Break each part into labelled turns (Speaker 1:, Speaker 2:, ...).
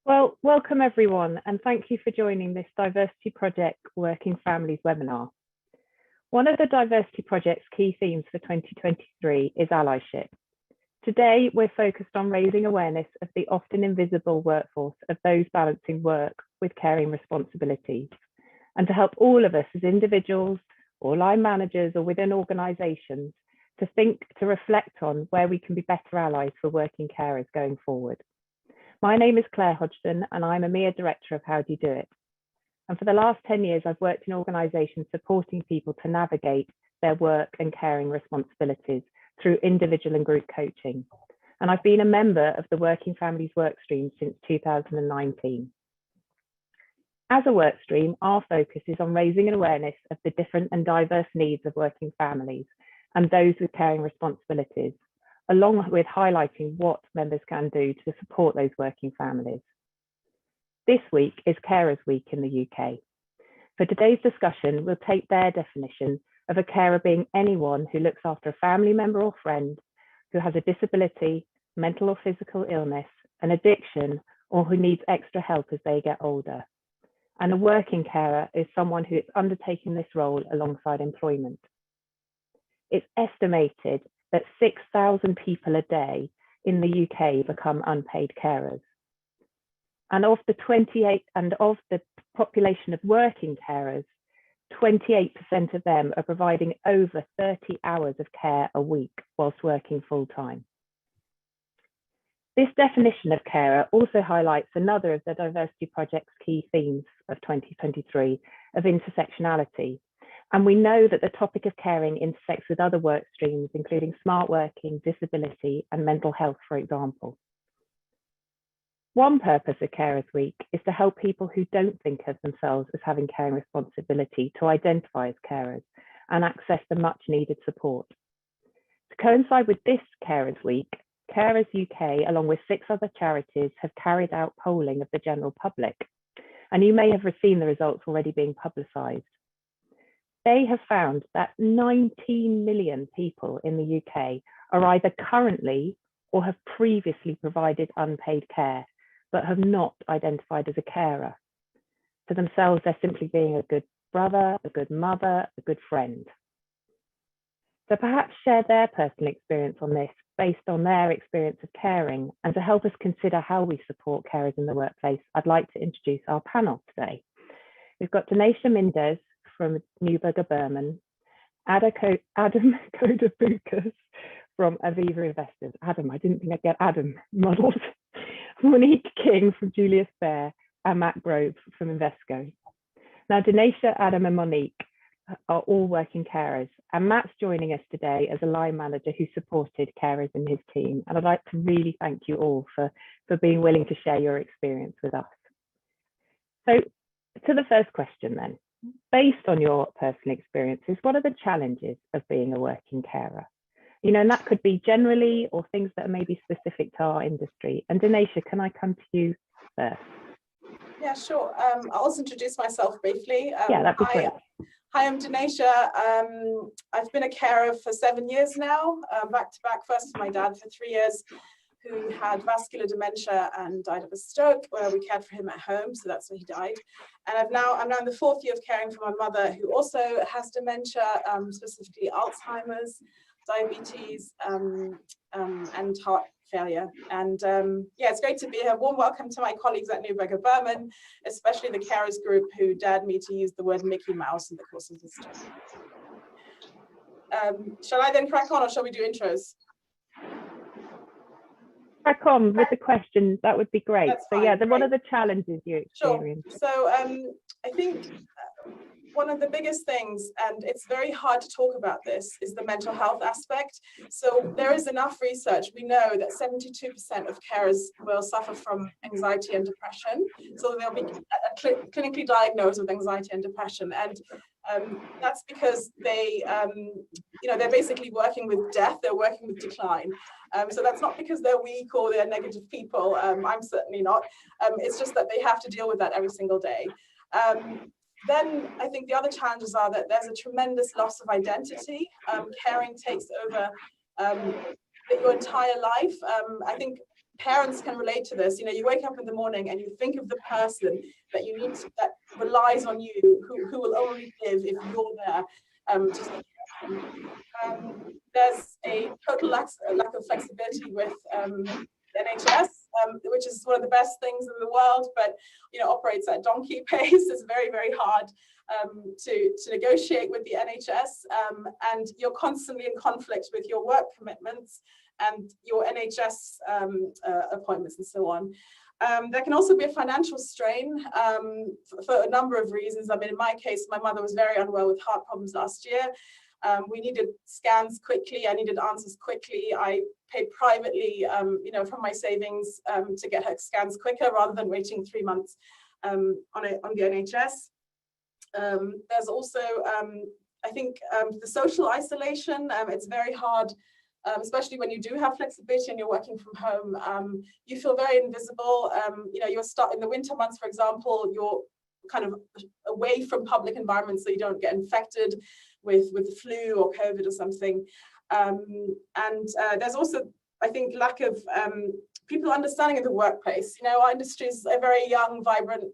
Speaker 1: Well, welcome everyone, and thank you for joining this Diversity Project Working Families webinar. One of the Diversity Project's key themes for 2023 is allyship. Today, we're focused on raising awareness of the often invisible workforce of those balancing work with caring responsibilities, and to help all of us as individuals or line managers or within organisations to reflect on where we can be better allies for working carers going forward. My name is Claire Hodgson, and I'm EMEA Director of How Do You Do It? And for the last 10 years, I've worked in organisations supporting people to navigate their work and caring responsibilities through individual and group coaching. And I've been a member of the Working Families Workstream since 2019. As a workstream, our focus is on raising an awareness of the different and diverse needs of working families and those with caring responsibilities, along with highlighting what members can do to support those working families. This week is Carers Week in the UK. For today's discussion, we'll take their definition of a carer being anyone who looks after a family member or friend who has a disability, mental or physical illness, an addiction, or who needs extra help as they get older. And a working carer is someone who is undertaking this role alongside employment. It's estimated that 6,000 people a day in the UK become unpaid carers. And of the population of working carers, 28% of them are providing over 30 hours of care a week whilst working full time. This definition of carer also highlights another of the Diversity Project's key themes of 2023 of intersectionality. And we know that the topic of caring intersects with other work streams, including smart working, disability, and mental health, for example. One purpose of Carers Week is to help people who don't think of themselves as having caring responsibility to identify as carers and access the much needed support. To coincide with this Carers Week, Carers UK, along with 6 other charities, have carried out polling of the general public. And you may have seen the results already being publicised. They have found that 19 million people in the UK are either currently or have previously provided unpaid care, but have not identified as a carer. For themselves, they're simply being a good brother, a good mother, a good friend. So perhaps share their personal experience on this based on their experience of caring, and to help us consider how we support carers in the workplace, I'd like to introduce our panel today. We've got Dinesha Mendez from Neuberger Berman, Adam Kodabukas from Aviva Investors. Adam, I didn't think I'd get Adam muddled. Monique King from Julius Baer, and Matt Grove from Invesco. Now, Dinesha, Adam, and Monique are all working carers, and Matt's joining us today as a line manager who supported carers in his team. And I'd like to really thank you all for being willing to share your experience with us. So, to the first question then. Based on your personal experiences, what are the challenges of being a working carer? You know, and that could be generally or things that are maybe specific to our industry. And Dinesha, can I come to you first?
Speaker 2: Yeah, sure. I'll also introduce myself briefly.
Speaker 1: Yeah, that'd be great.
Speaker 2: Hi, I'm Dinesha. I've been a carer for 7 years now, back to back, first for my dad for 3 years, who had vascular dementia and died of a stroke, where we cared for him at home, so that's where he died. And I'm now in the 4th year of caring for my mother, who also has dementia, specifically Alzheimer's, diabetes, and heart failure. And yeah, it's great to be here. Warm welcome to my colleagues at Neuberger Berman, especially the carers group who dared me to use the word Mickey Mouse in the course of this talk. Shall I then crack on, or shall we do intros?
Speaker 1: Crack on with the questions, that would be great. So yeah, what are the challenges you experience?
Speaker 2: Sure. So I think one of the biggest things, and it's very hard to talk about this, is the mental health aspect. So there is enough research. We know that 72% of carers will suffer from anxiety and depression. So they'll be clinically diagnosed with anxiety and depression. And that's because they, they're basically working with death, they're working with decline. So that's not because they're weak or they're negative people. I'm certainly not. It's just that they have to deal with that every single day. Then I think the other challenges are that there's a tremendous loss of identity. Caring takes over your entire life. I think parents can relate to this. You know, you wake up in the morning and you think of the person that you need to, that relies on you, who will only live if you're there to take care of them. There's a total lack of flexibility with the NHS, which is one of the best things in the world, but you know, operates at donkey pace. It's very, very hard to negotiate with the NHS, and you're constantly in conflict with your work commitments and your NHS appointments and so on. There can also be a financial strain for a number of reasons. I mean, in my case, my mother was very unwell with heart problems last year. We needed scans quickly. I needed answers quickly. I paid privately, you know, from my savings to get her scans quicker rather than waiting 3 months on the NHS. There's also, I think, the social isolation. It's very hard, especially when you do have flexibility and you're working from home. You feel very invisible. You know, you're in the winter months, for example, you're kind of away from public environments so you don't get infected with the flu or COVID or something. And there's also, I think, lack of people understanding in the workplace. You know, our industry is a very young, vibrant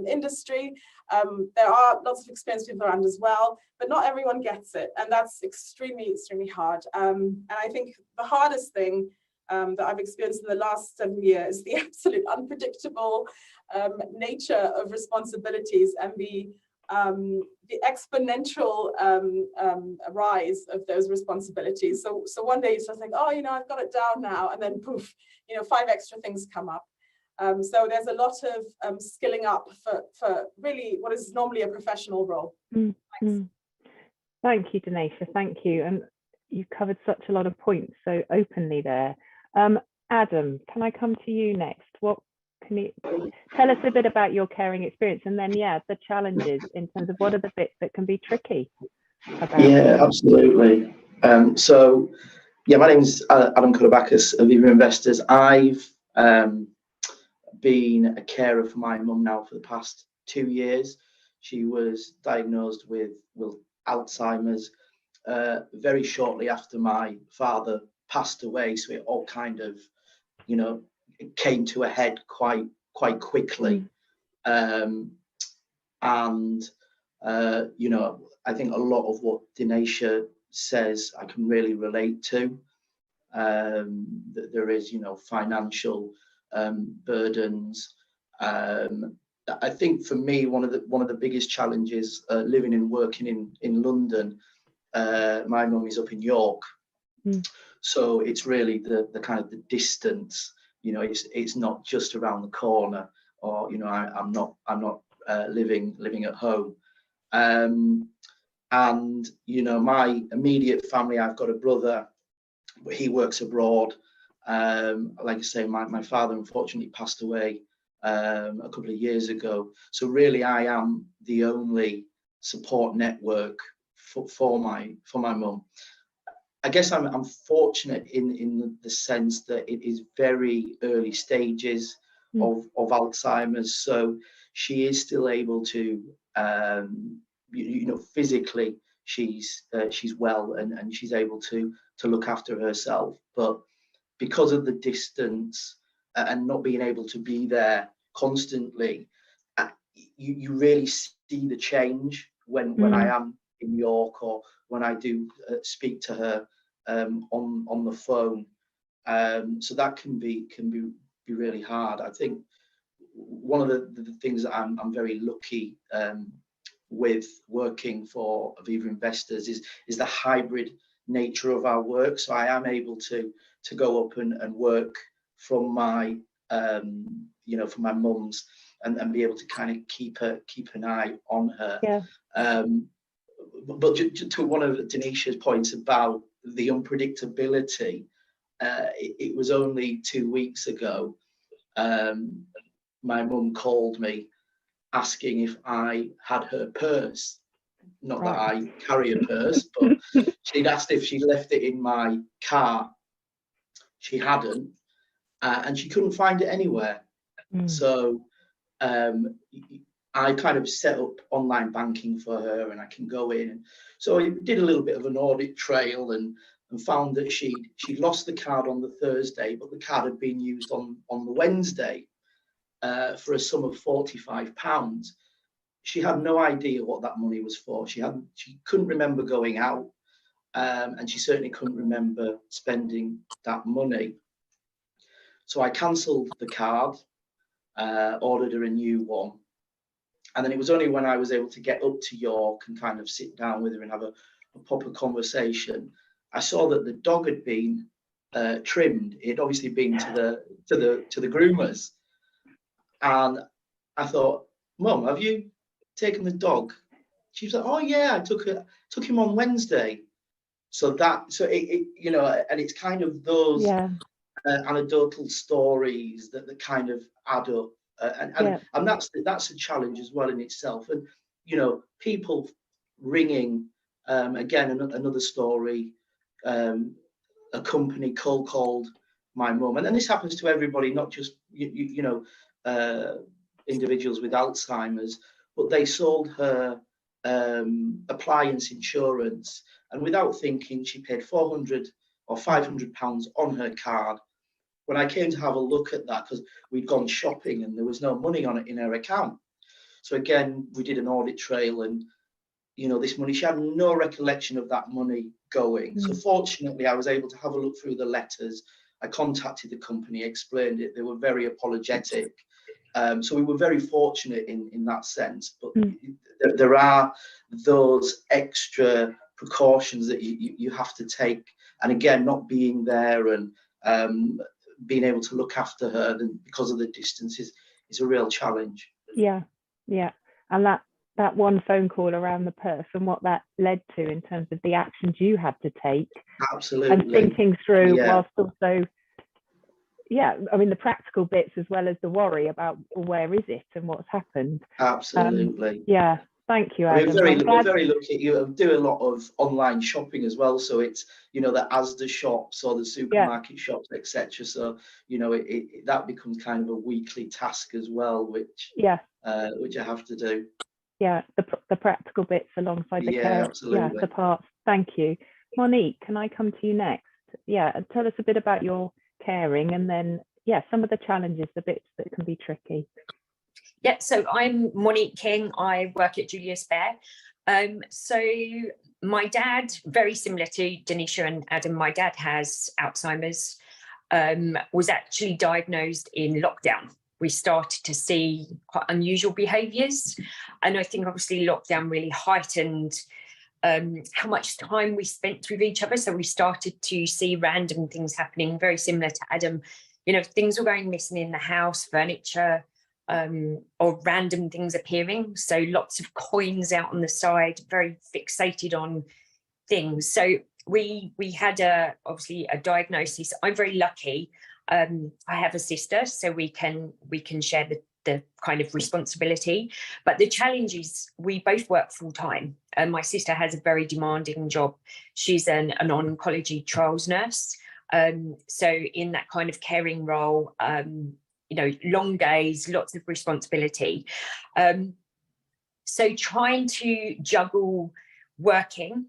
Speaker 2: industry. There are lots of experienced people around as well, but not everyone gets it. And that's extremely, extremely hard. And I think the hardest thing that I've experienced in the last 7 years is the absolute unpredictable nature of responsibilities and the exponential rise of those responsibilities. So one day you sort of think, oh, you know, I've got it down now, and then poof, you know, 5 extra things come up. So there's a lot of skilling up for really what is normally a professional role.
Speaker 1: Mm-hmm. Thank you, Denisha. Thank you. And you covered such a lot of points so openly there. Adam, can I come to you next? What can you tell us a bit about your caring experience, and then, yeah, the challenges in terms of what are the bits that can be tricky about
Speaker 3: absolutely. So, yeah, my name's Adam Koulabakis of Aviva Investors. I've been a carer for my mum now for the past 2 years. She was diagnosed with Alzheimer's very shortly after my father passed away, so it all kind of, you know, it came to a head quite quickly. And you know, I think a lot of what Denisha says I can really relate to. That there is, you know, financial burdens. I think for me, one of the biggest challenges living and working in London. My mum is up in York, so it's really the kind of the distance. You know, it's not just around the corner, or, you know, I'm not living at home. And you know, my immediate family, I've got a brother, but he works abroad. Like I say, my father unfortunately passed away a couple of years ago. So really, I am the only support network for my mum. I guess I'm fortunate in the sense that it is very early stages of Alzheimer's, so she is still able to, you know, physically she's well and she's able to look after herself. But because of the distance and not being able to be there constantly, you really see the change when I am in York, or when I do speak to her on the phone. So that can be really hard. I think one of the things that I'm very lucky with working for Aviva Investors is the hybrid nature of our work. So I am able to go up and work from my you know, from my mum's, and be able to kind of keep an eye on her. Yeah. But to one of Denisha's points about the unpredictability, it was only 2 weeks ago, my mum called me asking if I had her purse. Not that I carry a purse, but she'd asked if she left it in my car. She hadn't, and she couldn't find it anywhere. So I kind of set up online banking for her, and I can go in. So I did a little bit of an audit trail, and and found that she'd lost the card on the Thursday, but the card had been used on the Wednesday for a sum of £45. She had no idea what that money was for. She couldn't remember going out, and she certainly couldn't remember spending that money. So I cancelled the card, ordered her a new one. And then it was only when I was able to get up to York and kind of sit down with her and have a proper conversation, I saw that the dog had been trimmed. It had obviously been to the groomers. And I thought, Mum, have you taken the dog? She was like, oh yeah, I took him on Wednesday. So it you know, and it's kind of those anecdotal stories that kind of add up, and that's a challenge as well in itself. And you know, people ringing, again, another story. A company cold called my mum, and this happens to everybody, not just you know, individuals with Alzheimer's, but they sold her appliance insurance, and without thinking, she paid £400 or £500 on her card. When I came to have a look at that, because we'd gone shopping and there was no money on it in her account, so again we did an audit trail, and you know, this money, she had no recollection of that money going. So fortunately, I was able to have a look through the letters. I contacted the company, explained it. They were very apologetic. So we were very fortunate in that sense. But there are those extra precautions that you have to take. And again, not being there and being able to look after her because of the distance is a real challenge.
Speaker 1: Yeah. And that one phone call around the purse and what that led to in terms of the actions you had to take.
Speaker 3: Absolutely.
Speaker 1: And thinking through whilst also, I mean, the practical bits as well as the worry about where is it and what's happened.
Speaker 3: Absolutely.
Speaker 1: Thank you, Adam.
Speaker 3: We're very lucky. You do a lot of online shopping as well, so it's, you know, the Asda shops or the supermarket shops, etc. So, you know, that becomes kind of a weekly task as well, which I have to do. The practical bits alongside the care, absolutely.
Speaker 1: the parts. Thank you. Monique, can I come to you next? And tell us a bit about your caring, and then some of the challenges, the bits that can be tricky.
Speaker 4: So I'm Monique King. I work at Julius Baer. So my dad, very similar to Denisha and Adam, my dad has Alzheimer's, was actually diagnosed in lockdown. We started to see quite unusual behaviours. And I think obviously lockdown really heightened how much time we spent with each other. So we started to see random things happening, very similar to Adam. You know, things were going missing in the house, furniture, or random things appearing. So lots of coins out on the side, very fixated on things. So we had obviously a diagnosis. I'm very lucky. I have a sister, so we can share the kind of responsibility. But the challenge is we both work full time, and my sister has a very demanding job. She's an oncology trials nurse. So in that kind of caring role, you know, long days, lots of responsibility. So trying to juggle working.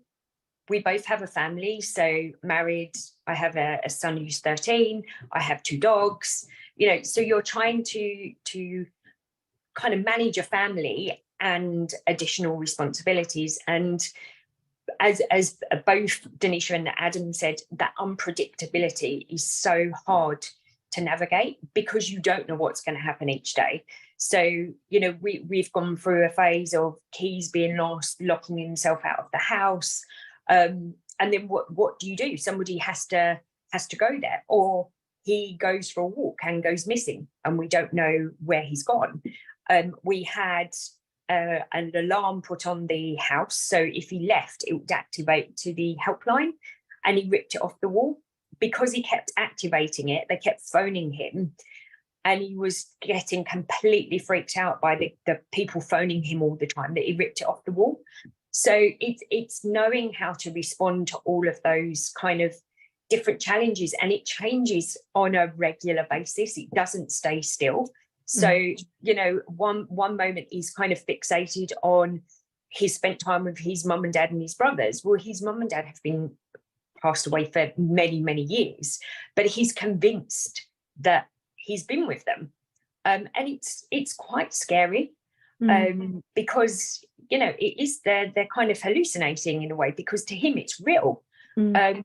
Speaker 4: We both have a family, so married. I have a son who's 13. I have 2 dogs. You know, so you're trying to kind of manage a family and additional responsibilities. And as both Denisha and Adam said, that unpredictability is so hard to navigate because you don't know what's going to happen each day. So, you know, we've gone through a phase of keys being lost, locking himself out of the house. And then what do? Somebody has to go there, or he goes for a walk and goes missing and we don't know where he's gone. We had an alarm put on the house, so if he left, it would activate to the helpline, and he ripped it off the wall. Because he kept activating it, they kept phoning him, and he was getting completely freaked out by the people phoning him all the time that he ripped it off the wall. So it's knowing how to respond to all of those kind of different challenges, and it changes on a regular basis. It doesn't stay still. So, you know, one moment he's kind of fixated on he's spent time with his mum and dad and his brothers. Well, his mum and dad have been passed away for many, many years, but he's convinced that he's been with them. And it's quite scary, because, you know, they're kind of hallucinating in a way, because to him it's real. And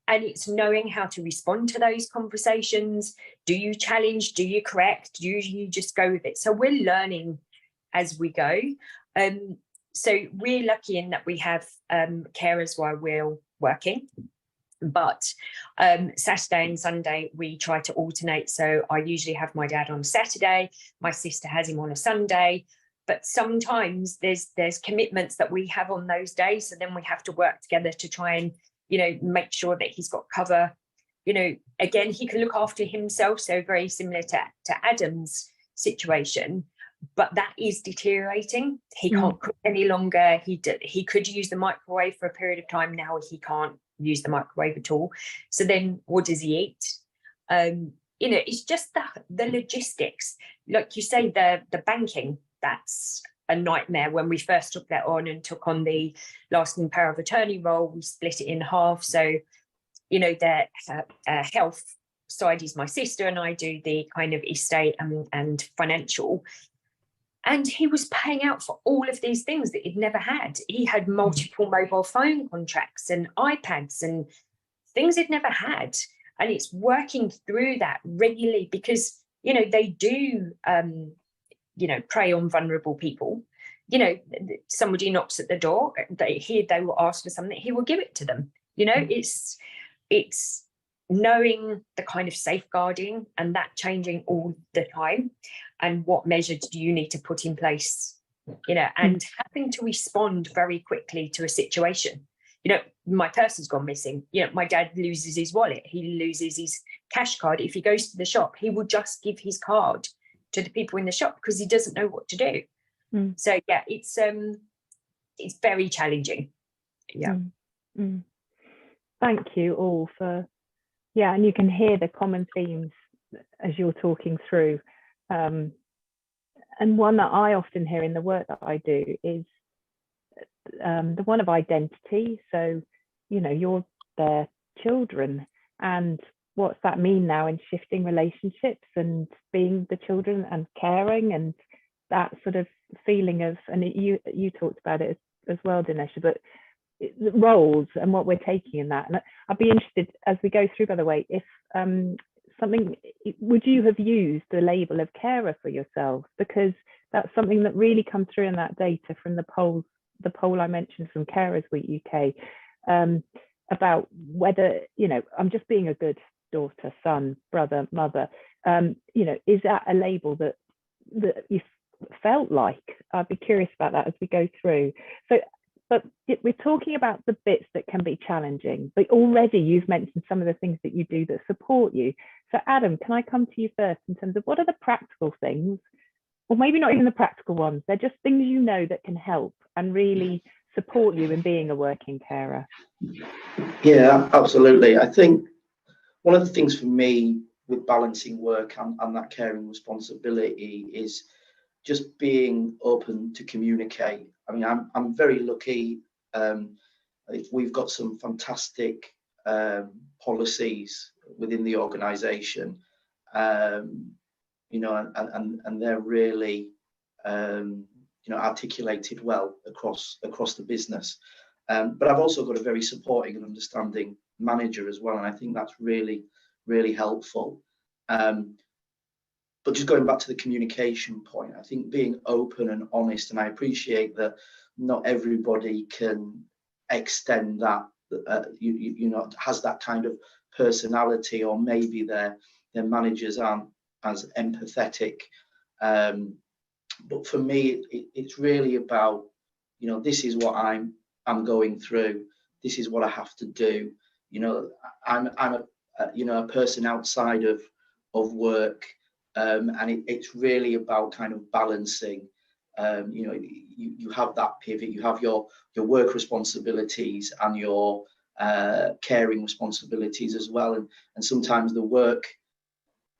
Speaker 4: it's knowing how to respond to those conversations. Do you challenge? Do you correct? Do you just go with it? So we're learning as we go. So we're lucky in that we have carers while we're working. But Saturday and Sunday, we try to alternate. So I usually have my dad on a Saturday. My sister has him on a Sunday. But sometimes there's commitments that we have on those days. So then we have to work together to try and, you know, make sure that he's got cover. You know, again, he can look after himself. So very similar to Adam's situation. But that is deteriorating. He can't cook any longer. He could use the microwave for a period of time. Now he can't use the microwave at all. So then what does he eat? You know, it's just the logistics. Like you say, the banking, that's a nightmare. When we first took that on and took on the lasting power of attorney role, we split it in half. So, you know, the health side is my sister and I do the kind of estate and financial. And he was paying out for all of these things that he'd never had. He had multiple mobile phone contracts and iPads and things he'd never had. And it's working through that regularly because, you know, they do, you know, prey on vulnerable people. You know, somebody knocks at the door, they will ask for something, he will give it to them. You know, it's knowing the kind of safeguarding and that changing all the time, and what measures do you need to put in place, you know, and having to respond very quickly to a situation. You know, my purse has gone missing. You know, my dad loses his wallet, he loses his cash card. If he goes to the shop, he will just give his card to the people in the shop because he doesn't know what to do. So yeah, it's very challenging. Yeah.
Speaker 1: Thank you all for, yeah, and you can hear the common themes as you're talking through. And one that I often hear in the work that I do is the one of identity. So, you know, you're their children, and what's that mean now in shifting relationships and being the children and caring, and that sort of feeling of, and you talked about it as well, Dinesha, but roles and what we're taking in that. And I'd be interested as we go through, by the way, if would you have used the label of carer for yourself? Because that's something that really comes through in that data from the poll I mentioned from Carers Week UK, about whether, you know, I'm just being a good daughter, son, brother, mother. You know, is that a label that you felt like? I'd be curious about that as we go through. So, but we're talking about the bits that can be challenging, but already you've mentioned some of the things that you do that support you. So Adam, can I come to you first in terms of what are the practical things, or maybe not even the practical ones, they're just things you know that can help and really support you in being a working carer?
Speaker 3: Yeah, absolutely. I think one of the things for me with balancing work and that caring responsibility is just being open to communicate. I mean, I'm very lucky. We've got some fantastic policies within the organisation, you know, and they're really, you know, articulated well across the business. But I've also got a very supporting and understanding manager as well, and I think that's really, really helpful. But just going back to the communication point, I think being open and honest, and I appreciate that not everybody can extend that, you know, has that kind of personality, or maybe their managers aren't as empathetic. But for me, it's really about, you know, this is what I'm going through. This is what I have to do. You know, I'm a person outside of work. And it's really about kind of balancing. You know, you have that pivot, you have your work responsibilities and your caring responsibilities as well, and sometimes the work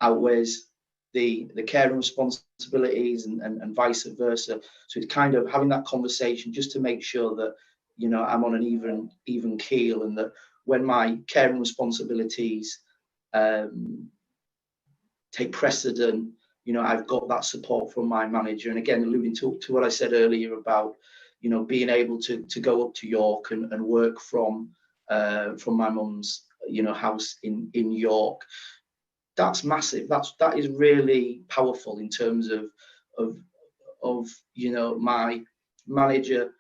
Speaker 3: outweighs the caring responsibilities and vice versa. So it's kind of having that conversation just to make sure that, you know, I'm on an even keel, and that when my caring responsibilities take precedent, you know, I've got that support from my manager. And again, alluding to what I said earlier about, you know, being able to go up to York and work from my mum's, you know, house in York. That's massive. That is really powerful in terms of you know, my manager,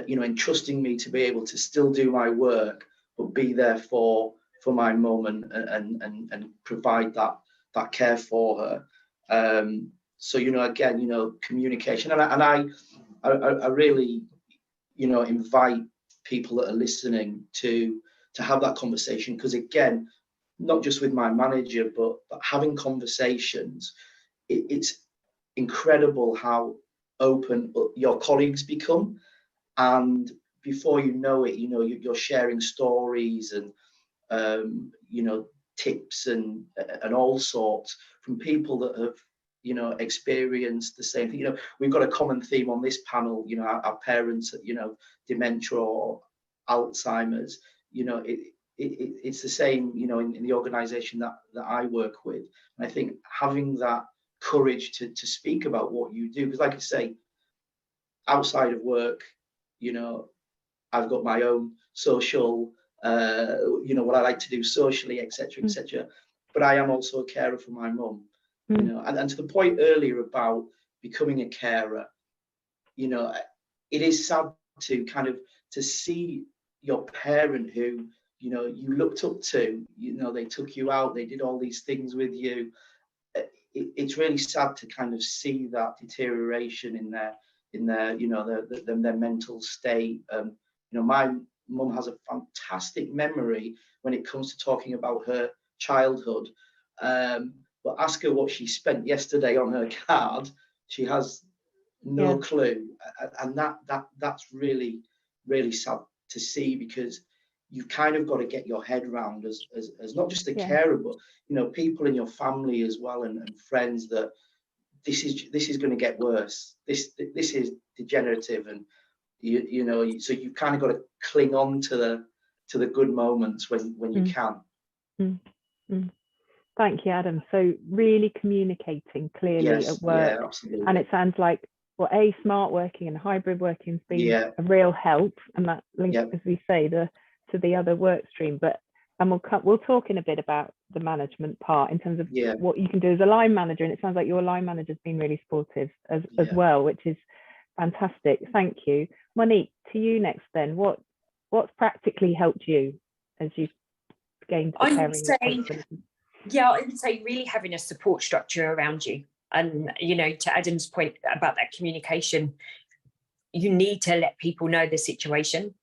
Speaker 3: you know, entrusting me to be able to still do my work, but be there for my mum and provide that care for her. So, you know, again, you know, communication, and I really, you know, invite people that are listening to have that conversation, because again, not just with my manager, but having conversations, it's incredible how open your colleagues become, and before you know it, you know, you're sharing stories and you know, tips and all sorts from people that have, you know, experienced the same thing. You know, we've got a common theme on this panel, you know, our parents, you know, dementia or Alzheimer's. You know, it's the same, you know, in the organization that I work with. And I think having that courage to speak about what you do, because like I say, outside of work, you know, I've got my own social, you know, what I like to do socially, etc., etc. But I am also a carer for my mum, you know, and to the point earlier about becoming a carer, you know, it is sad to kind of to see your parent who, you know, you looked up to, you know, they took you out, they did all these things with you. It's really sad to kind of see that deterioration in their, you know, their mental state. You know, my mum has a fantastic memory when it comes to talking about her childhood. But ask her what she spent yesterday on her card, she has no clue, and that's really, really sad to see, because you've kind of got to get your head around as not just a carer, but, you know, people in your family as well, and friends, that this is going to get worse. This is degenerative, and you know, so you've kind of got to cling on to the good moments when you can.
Speaker 1: Thank you, Adam. So really communicating clearly at work, and it sounds like, well, smart working and hybrid working has been a real help, and that links, as we say, to the other work stream. But we'll talk in a bit about the management part in terms of what you can do as a line manager, and it sounds like your line manager has been really supportive as well, which is fantastic. Thank you. Monique, to you next then. What's practically helped you as you've gained the caring responsibility?
Speaker 4: Yeah, I would say really having a support structure around you. And, you know, to Adam's point about that communication, you need to let people know the situation,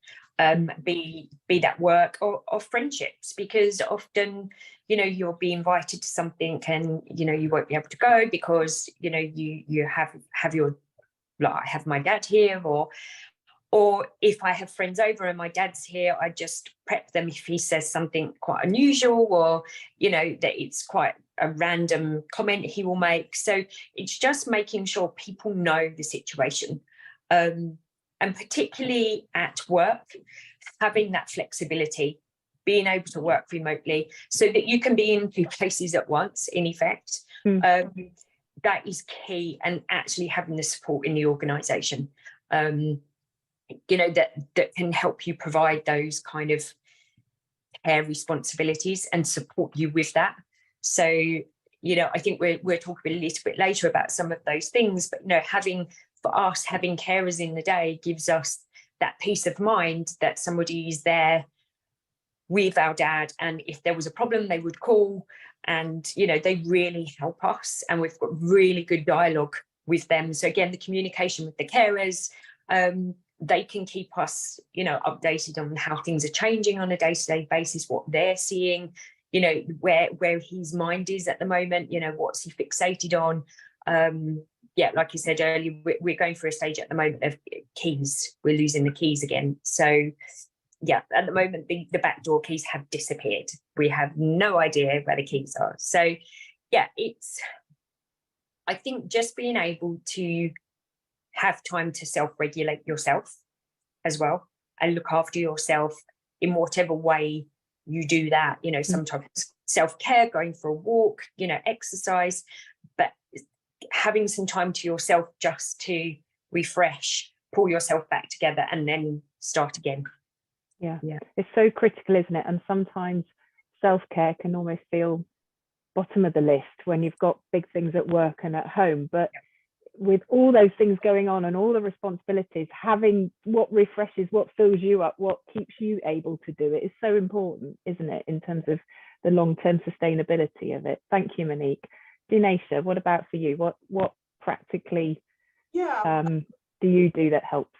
Speaker 4: be that work or friendships, because often, you know, you'll be invited to something and, you know, you won't be able to go because, you know, you have your, like, I have my dad here, or if I have friends over and my dad's here, I just prep them if he says something quite unusual, or, you know, that it's quite a random comment he will make. So it's just making sure people know the situation. And particularly at work, having that flexibility, being able to work remotely so that you can be in two places at once, in effect. That is key, and actually having the support in the organisation. You know, that can help you provide those kind of care responsibilities and support you with that. So, you know, I think we're talking a little bit later about some of those things, but, you know, having carers in the day gives us that peace of mind that somebody is there with our dad, and if there was a problem they would call, and, you know, they really help us, and we've got really good dialogue with them. So again, the communication with the carers, they can keep us, you know, updated on how things are changing on a day-to-day basis, what they're seeing, you know, where his mind is at the moment, you know, what's he fixated on. Like you said earlier, we're going through a stage at the moment of keys. We're losing the keys again. So yeah, at the moment, the backdoor keys have disappeared. We have no idea where the keys are. So yeah, I think just being able to have time to self-regulate yourself as well, and look after yourself in whatever way you do that, you know, sometimes self-care, going for a walk, you know, exercise, but having some time to yourself just to refresh, pull yourself back together, and then start again.
Speaker 1: Yeah, it's so critical, isn't it? And sometimes self-care can almost feel bottom of the list when you've got big things at work and at home, but with all those things going on and all the responsibilities, having what refreshes, what fills you up, what keeps you able to do it is so important, isn't it, in terms of the long-term sustainability of it. Thank you, Monique. Dinesha, what about for you? What practically do you do that helps?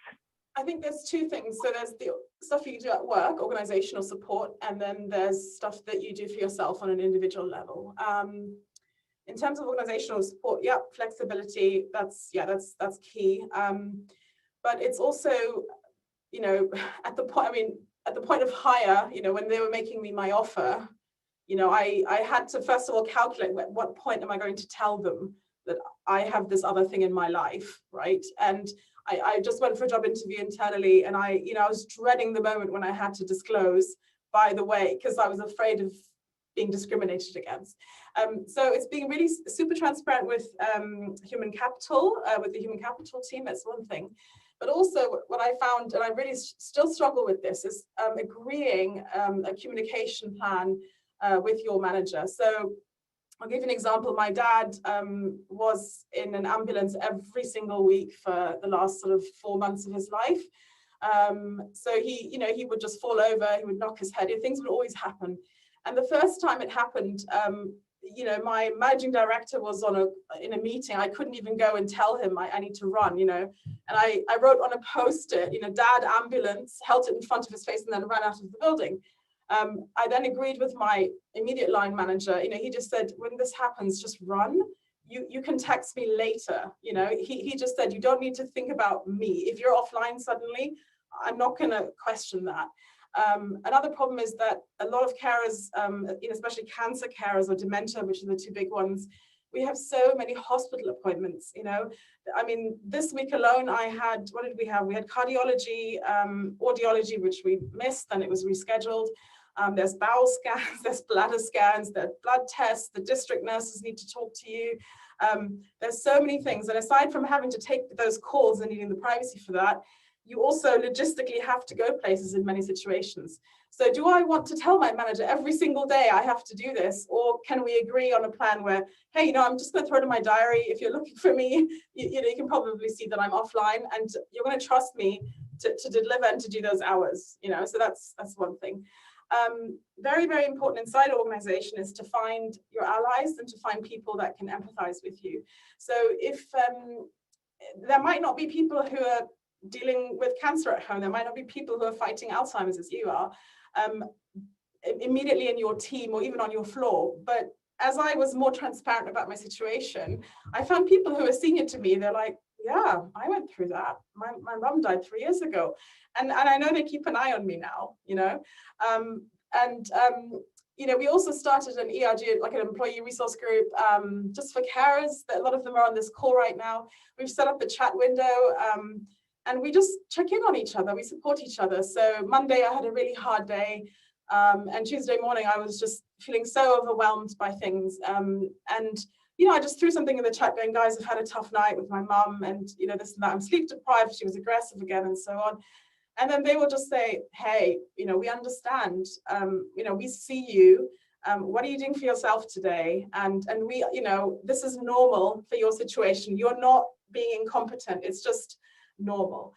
Speaker 2: I think there's two things. So there's the stuff you do at work, organizational support, and then there's stuff that you do for yourself on an individual level. In terms of organizational support, flexibility, that's key. But it's also, you know, at the point of hire, you know, when they were making me my offer, you know, I had to first of all calculate at what point am I going to tell them that I have this other thing in my life, right? And I just went for a job interview internally, and I was dreading the moment when I had to disclose, by the way, because I was afraid of being discriminated against. So it's being really super transparent with human capital, with the human capital team. That's one thing. But also what I found, and I really still struggle with this, is agreeing a communication plan with your manager. So I'll give you an example. My dad was in an ambulance every single week for the last sort of 4 months of his life. So he would just fall over, he would knock his head, things would always happen. And the first time it happened, you know, my managing director was in a meeting. I couldn't even go and tell him I need to run, you know. And I wrote on a post-it, you know, "Dad, ambulance," held it in front of his face, and then ran out of the building. I then agreed with my immediate line manager. You know, he just said, "When this happens, just run. You can text me later." You know, he just said, "You don't need to think about me. If you're offline suddenly, I'm not going to question that." Another problem is that a lot of carers, especially cancer carers or dementia, which are the two big ones, we have so many hospital appointments. You know, I mean, this week alone, what did we have? We had cardiology, audiology, which we missed, and it was rescheduled. There's bowel scans, there's bladder scans, there's blood tests, the district nurses need to talk to you. There's so many things. And aside from having to take those calls and needing the privacy for that, you also logistically have to go places in many situations. So do I want to tell my manager every single day I have to do this? Or can we agree on a plan where, hey, you know, I'm just going to throw it in my diary. If you're looking for me, you know, you can probably see that I'm offline, and you're going to trust me to deliver and to do those hours, you know. So that's one thing. Very, very important inside an organization is to find your allies and to find people that can empathize with you. So if there might not be people who are dealing with cancer at home, there might not be people who are fighting Alzheimer's as you are, immediately in your team or even on your floor. But as I was more transparent about my situation, I found people who are senior to me, they're like, "Yeah, I went through that. My mum died 3 years ago." And I know they keep an eye on me now, you know. You know, we also started an ERG, like an employee resource group, just for carers. A lot of them are on this call right now. We've set up a chat window, and we just check in on each other. We support each other. So Monday, I had a really hard day. And Tuesday morning, I was just feeling so overwhelmed by things. And, you know, I just threw something in the chat going, "Guys, I've had a tough night with my mum, and, you know, this and that. I'm sleep deprived. She was aggressive again," and so on. And then they will just say, "Hey, you know, we understand. You know, we see you. What are you doing for yourself today? And we, you know, this is normal for your situation. You're not being incompetent. It's just normal."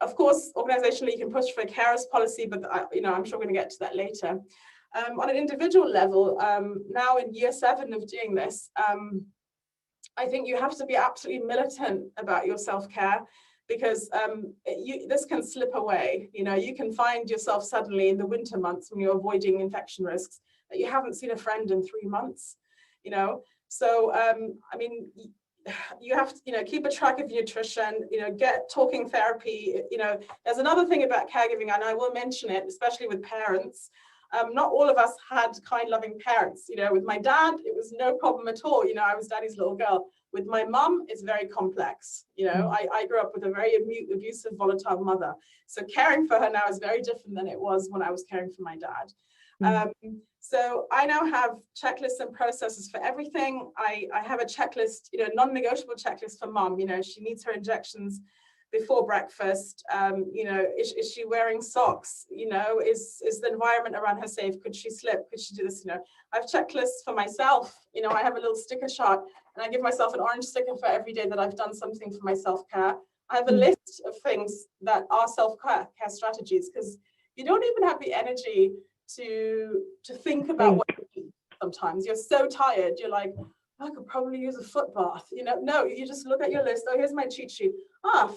Speaker 2: Of course, organizationally, you can push for a carers policy, but you know, I'm sure we're going to get to that later. On an individual level, now in year 7 of doing this, I think you have to be absolutely militant about your self-care, because this can slip away. You know, you can find yourself suddenly in the winter months when you're avoiding infection risks that you haven't seen a friend in 3 months. You know, so I mean, you have to, you know, keep a track of your nutrition, you know, get talking therapy. You know, there's another thing about caregiving, and I will mention it, especially with parents. Not all of us had kind, loving parents. You know, with my dad, it was no problem at all. You know, I was daddy's little girl. With my mum, it's very complex. You know, I grew up with a very abusive, volatile mother. So caring for her now is very different than it was when I was caring for my dad. So I now have checklists and processes for everything. I have a checklist, you know, non-negotiable checklist for mum. You know, she needs her injections before breakfast. You know, is she wearing socks? You know, is the environment around her safe? Could she slip? Could she do this? You know, I have checklists for myself. You know, I have a little sticker chart, and I give myself an orange sticker for every day that I've done something for my self-care. I have a list of things that are self-care strategies, because you don't even have the energy to think about what you do. Sometimes you're so tired, you're like, I could probably use a foot bath. You know, no, you just look at your list. Oh, here's my cheat sheet.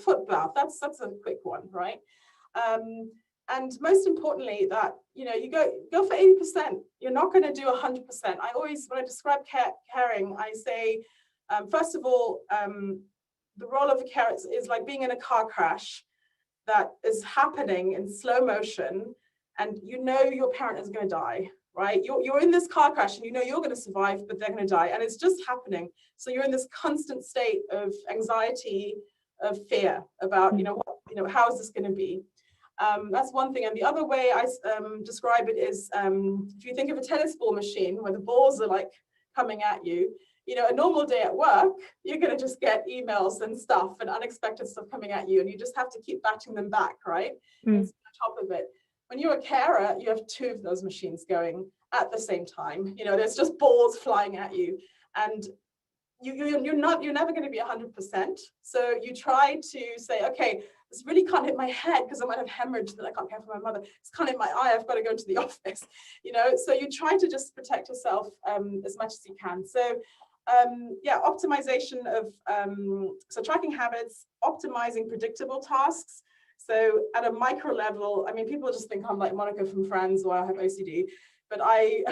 Speaker 2: Foot bath. That's a quick one, right? And most importantly, that, you know, you go for 80%. You're not going to do 100%. I always, when I describe caring, I say, first of all, the role of a carer is like being in a car crash that is happening in slow motion, and you know your parent is going to die, right? You're in this car crash and you know you're going to survive, but they're going to die, and it's just happening. So you're in this constant state of anxiety, of fear about, you know, how is this going to be? That's one thing. And the other way I describe it is, if you think of a tennis ball machine where the balls are like coming at you, you know, a normal day at work, you're going to just get emails and stuff and unexpected stuff coming at you, and you just have to keep batting them back, right? And stay on top of it. When you're a carer, you have two of those machines going at the same time. You know, there's just balls flying at you, and you're never going to be 100%. So you try to say, okay, this really can't hit my head because I might have hemorrhage that I can't care for my mother. This can't hit my eye, I've got to go to the office. You know, so you try to just protect yourself as much as you can. So yeah, optimization of so tracking habits, optimizing predictable tasks. So at a micro level, I mean, people just think I'm like Monica from Friends, or I have OCD, but I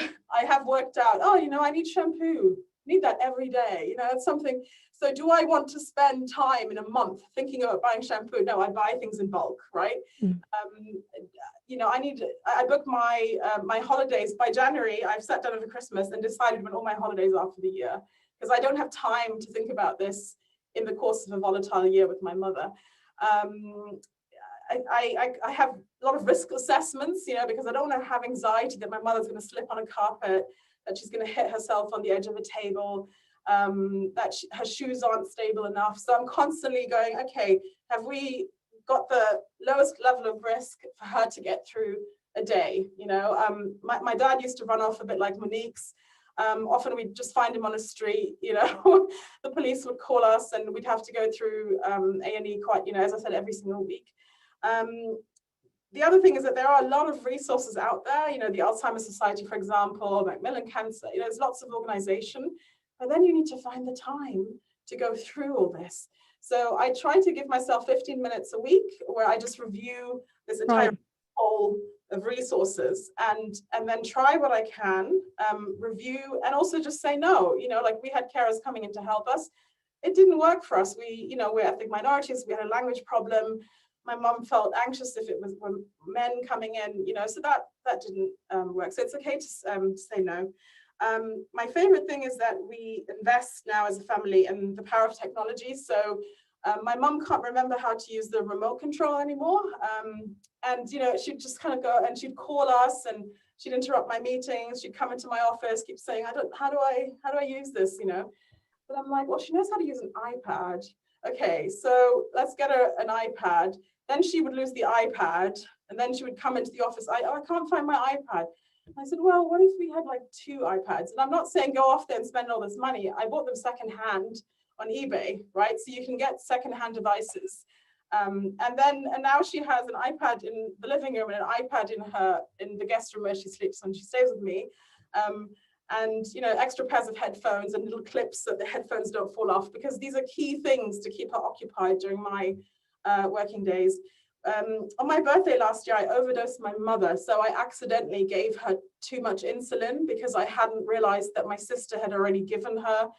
Speaker 2: have worked out, oh, you know, I need shampoo, need that every day, you know, it's something. So do I want to spend time in a month thinking about buying shampoo? No, I buy things in bulk, right? You know, I book my my holidays by January. I've sat down over Christmas and decided when all my holidays are for the year, because I don't have time to think about this in the course of a volatile year with my mother. I have a lot of risk assessments, you know, because I don't want to have anxiety that my mother's going to slip on a carpet, that she's going to hit herself on the edge of a table, that her shoes aren't stable enough. So I'm constantly going, okay, have we got the lowest level of risk for her to get through a day? You know, my dad used to run off a bit like Monique's. Often we'd just find him on a street, you know, the police would call us and we'd have to go through A&E quite, you know, as I said, every single week. The other thing is that there are a lot of resources out there, you know, the Alzheimer's Society, for example, Macmillan Cancer, you know, there's lots of organization, but then you need to find the time to go through all this. So I try to give myself 15 minutes a week where I just review this entire whole of resources and then try what I can, review, and also just say no. You know, like we had carers coming in to help us. It didn't work for us. We, you know, we're ethnic minorities, we had a language problem. My mom felt anxious if it was men coming in, you know, so that didn't work. So it's okay to say no. My favorite thing is that we invest now as a family in the power of technology. So my mom can't remember how to use the remote control anymore. And, you know, she'd just kind of go and she'd call us and she'd interrupt my meetings. She'd come into my office, keep saying, how do I use this, you know? But I'm like, well, she knows how to use an iPad. Okay, so let's get her an iPad. Then she would lose the iPad, and then she would come into the office. I can't find my iPad. I said, well, what if we had like 2 iPads? And I'm not saying go off there and spend all this money. I bought them secondhand on eBay, right? So you can get secondhand devices. And now she has an iPad in the living room and an iPad in the guest room where she sleeps when she stays with me. And, you know, extra pairs of headphones and little clips so the headphones don't fall off, because these are key things to keep her occupied during my working days. On my birthday last year, I overdosed my mother. So I accidentally gave her too much insulin because I hadn't realized that my sister had already given her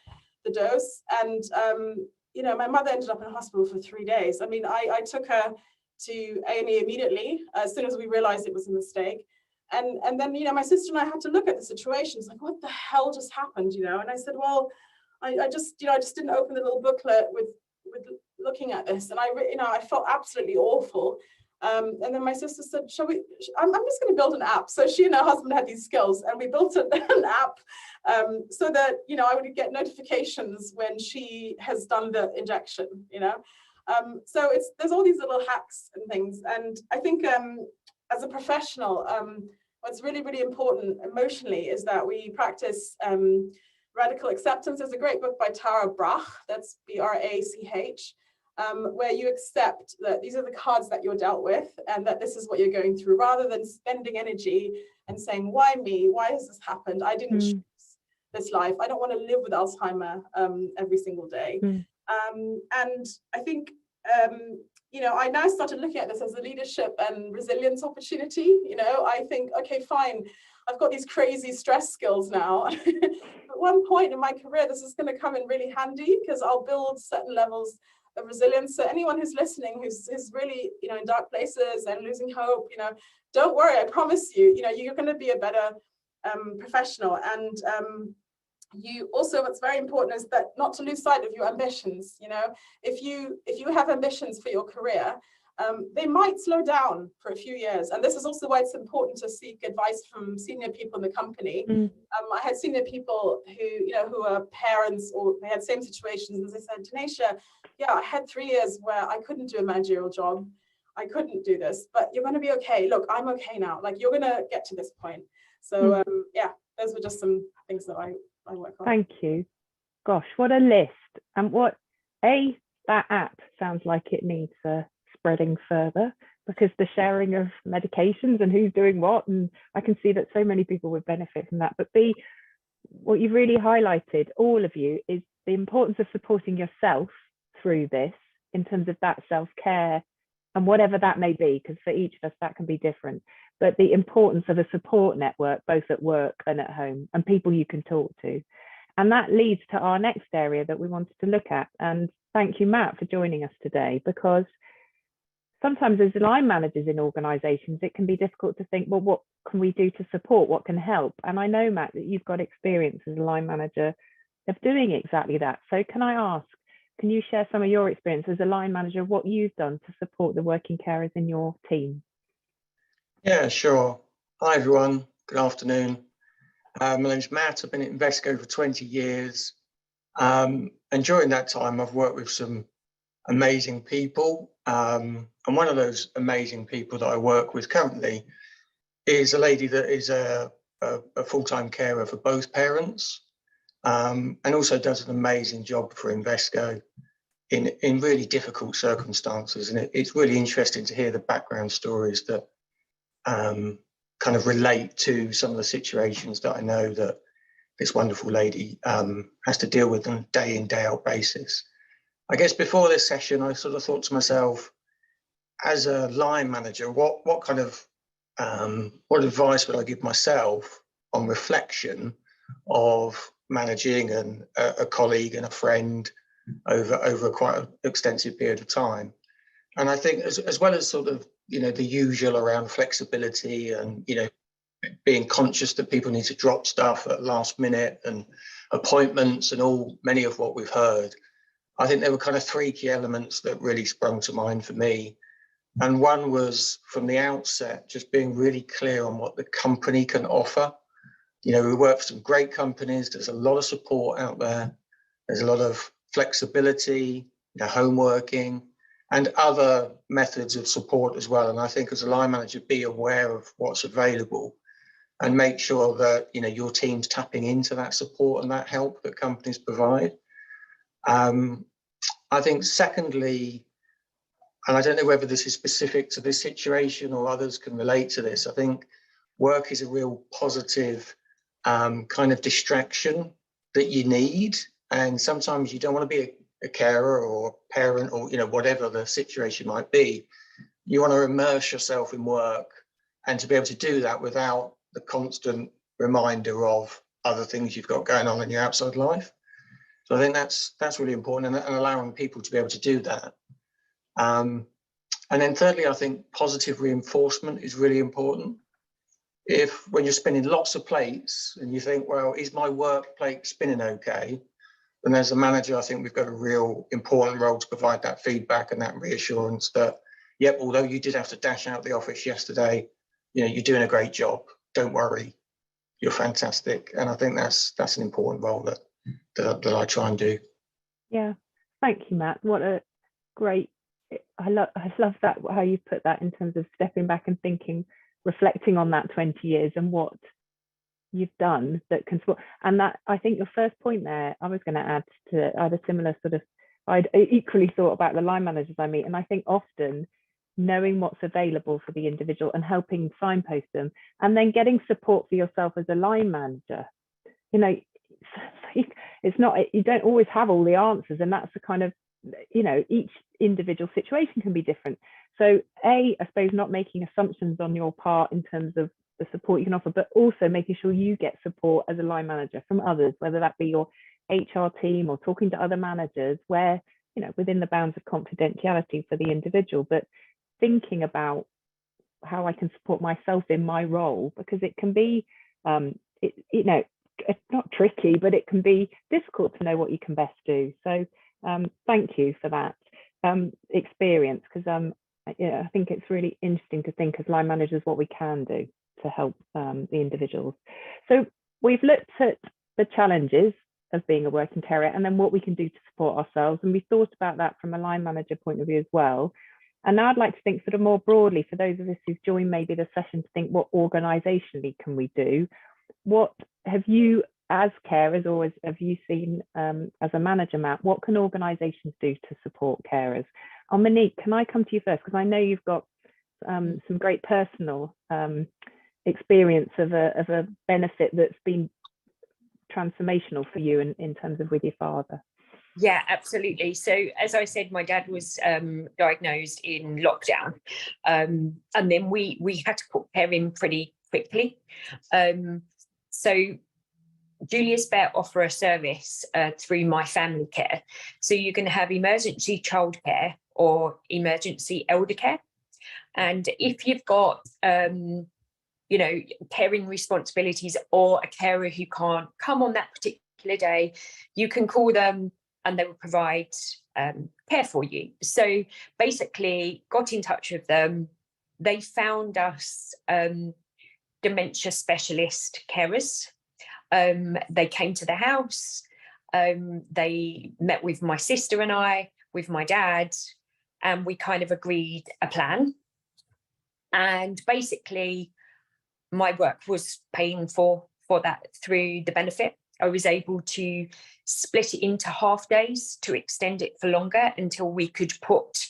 Speaker 2: the dose. And, you know, my mother ended up in hospital for 3 days. I mean, I took her to A&E immediately as soon as we realized it was a mistake. And then, you know, my sister and I had to look at the situation. It's like, what the hell just happened, you know? And I said, well, I just, you know, I just didn't open the little booklet with looking at this. And you know, I felt absolutely awful. And then my sister said, I'm just going to build an app. So she and her husband had these skills, and we built an app so that, you know, I would get notifications when she has done the injection, you know. So there's all these little hacks and things. And I think as a professional, what's really, really important emotionally is that we practice radical acceptance. There's a great book by Tara Brach, that's B-R-A-C-H, where you accept that these are the cards that you're dealt with and that this is what you're going through, rather than spending energy and saying, why me? Why has this happened? I didn't choose this life. I don't want to live with Alzheimer every single day. And I think, you know, I now started looking at this as a leadership and resilience opportunity. You know, I think, okay, fine, I've got these crazy stress skills now. At one point in my career, this is going to come in really handy, because I'll build certain levels of resilience. So anyone who's listening, who's really, you know, in dark places and losing hope, you know, don't worry, I promise you, you know, you're going to be a better professional. And you also, what's very important is that not to lose sight of your ambitions. You know, if you have ambitions for your career, they might slow down for a few years. And this is also why it's important to seek advice from senior people in the company. I had senior people who, you know, who are parents, or they had same situations, and they said, Tanisha, yeah, I had 3 years where I couldn't do a managerial job. I couldn't do this, but you're going to be okay. Look, I'm okay now. Like, you're going to get to this point. So yeah, those were just some things that I work on.
Speaker 1: Thank you. Gosh, what a list. And that app sounds like it needs spreading further, because the sharing of medications and who's doing what, and I can see that so many people would benefit from that. But B, what you've really highlighted, all of you, is the importance of supporting yourself through this in terms of that self-care and whatever that may be, because for each of us that can be different. But the importance of a support network, both at work and at home, and people you can talk to. And that leads to our next area that we wanted to look at. And thank you, Matt, for joining us today, because sometimes as line managers in organisations, it can be difficult to think, well, what can we do to support? What can help? And I know, Matt, that you've got experience as a line manager of doing exactly that. So can I ask, can you share some of your experience as a line manager, what you've done to support the working carers in your team?
Speaker 5: Yeah, sure. Hi, everyone. Good afternoon. My name's Matt. I've been at Invesco for 20 years. And during that time, I've worked with some amazing people. And one of those amazing people that I work with currently is a lady that is a full-time carer for both parents, and also does an amazing job for Invesco in really difficult circumstances. And it's really interesting to hear the background stories that kind of relate to some of the situations that I know that this wonderful lady has to deal with on a day in, day out basis. I guess before this session, I sort of thought to myself, as a line manager, what kind of what advice would I give myself on reflection of managing a colleague and a friend over quite an extensive period of time? And I think as well as sort of, you know, the usual around flexibility and, you know, being conscious that people need to drop stuff at last minute and appointments and many of what we've heard, I think there were kind of 3 key elements that really sprung to mind for me. And one was, from the outset, just being really clear on what the company can offer. You know, we work for some great companies. There's a lot of support out there. There's a lot of flexibility, you know, home working, and other methods of support as well. And I think as a line manager, be aware of what's available and make sure that, you know, your team's tapping into that support and that help that companies provide. I think secondly, and I don't know whether this is specific to this situation or others can relate to this, I think work is a real positive kind of distraction that you need. And sometimes you don't want to be a carer or parent or, you know, whatever the situation might be. You want to immerse yourself in work, and to be able to do that without the constant reminder of other things you've got going on in your outside life. So I think that's really important, and allowing people to be able to do that. And then thirdly, I think positive reinforcement is really important. if when you're spinning lots of plates and you think, well, is my work plate spinning okay? And as a manager, I think we've got a real important role to provide that feedback and that reassurance that, yep, although you did have to dash out the office yesterday, you know, you're doing a great job. Don't worry, you're fantastic. And I think that's an important role that I try and do.
Speaker 1: Yeah, thank you, Matt. What a great, I love that, how you put that in terms of stepping back and thinking, reflecting on that 20 years and what you've done that can support. And that, I think your first point there, I was going to add to, I had a similar sort of, I'd equally thought about the line managers I meet, and I think often knowing what's available for the individual and helping signpost them, and then getting support for yourself as a line manager. You know, it's not, you don't always have all the answers, and that's the kind of, you know, each individual situation can be different. So I suppose not making assumptions on your part in terms of the support you can offer, but also making sure you get support as a line manager from others, whether that be your HR team or talking to other managers, where, you know, within the bounds of confidentiality for the individual, but thinking about how I can support myself in my role, because it can be, you know, it's not tricky, but it can be difficult to know what you can best do. So thank you for that experience, because yeah, I think it's really interesting to think as line managers what we can do to help the individuals. So we've looked at the challenges of being a working carer and then what we can do to support ourselves. And we thought about that from a line manager point of view as well. And now I'd like to think sort of more broadly for those of us who've joined maybe the session to think, what organisationally can we do? What have you as carers, or have you seen as a manager, Matt, what can organisations do to support carers? Monique, can I come to you first? Because I know you've got some great personal experience of a benefit that's been transformational for you in terms of with your father.
Speaker 4: Yeah, absolutely. So as I said, my dad was diagnosed in lockdown, and then we had to put care in pretty quickly. So Julius Bear offer a service through My Family Care. So you can have emergency childcare or emergency elder care. And if you've got, you know, caring responsibilities or a carer who can't come on that particular day, you can call them and they will provide care for you. So basically got in touch with them. They found us dementia specialist carers. They came to the house. They met with my sister and I, with my dad, and we kind of agreed a plan. And basically my work was paying for that through the benefit. I was able to split it into half days to extend it for longer until we could put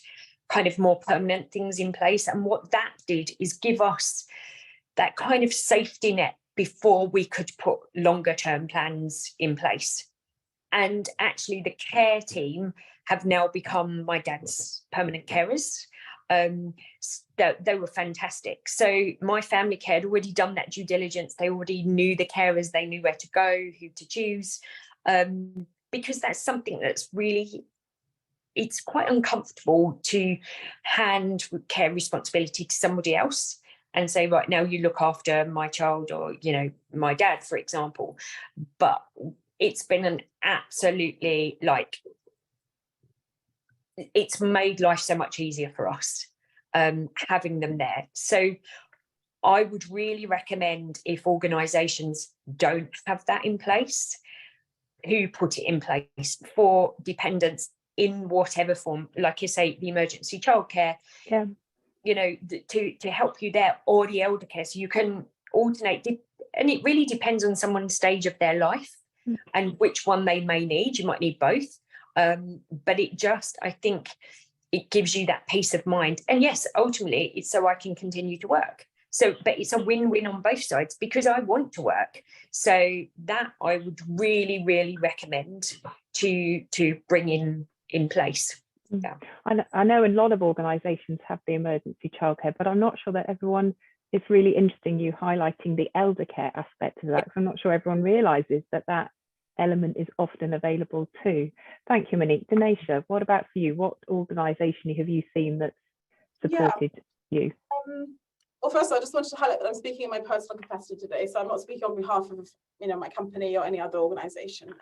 Speaker 4: kind of more permanent things in place. And what that did is give us that kind of safety net before we could put longer term plans in place. And actually the care team have now become my dad's permanent carers. They were fantastic. So My Family Care had already done that due diligence. They already knew the carers, they knew where to go, who to choose, because that's something that's really, it's quite uncomfortable to hand care responsibility to somebody else and say, right, now you look after my child, or, you know, my dad, for example. But it's been an absolutely, like, it's made life so much easier for us having them there. So I would really recommend, if organisations don't have that in place, who put it in place for dependents in whatever form, like you say, the emergency childcare,
Speaker 1: yeah,
Speaker 4: you know, to help you there, or the elder care, so you can alternate. And it really depends on someone's stage of their life and which one they may need. You might need both. But it just, I think it gives you that peace of mind. And yes, ultimately it's so I can continue to work. So, but it's a win-win on both sides, because I want to work. So that I would really, really recommend to bring in place. Yeah.
Speaker 1: I know a lot of organisations have the emergency childcare, but I'm not sure that everyone, it's really interesting you highlighting the elder care aspect of that, because I'm not sure everyone realises that element is often available too. Thank you, Monique. Denisha, what about for you? What organisation have you seen that's supported you?
Speaker 2: well, first of all, I just wanted to highlight that I'm speaking in my personal capacity today, so I'm not speaking on behalf of, you know, my company or any other organisation.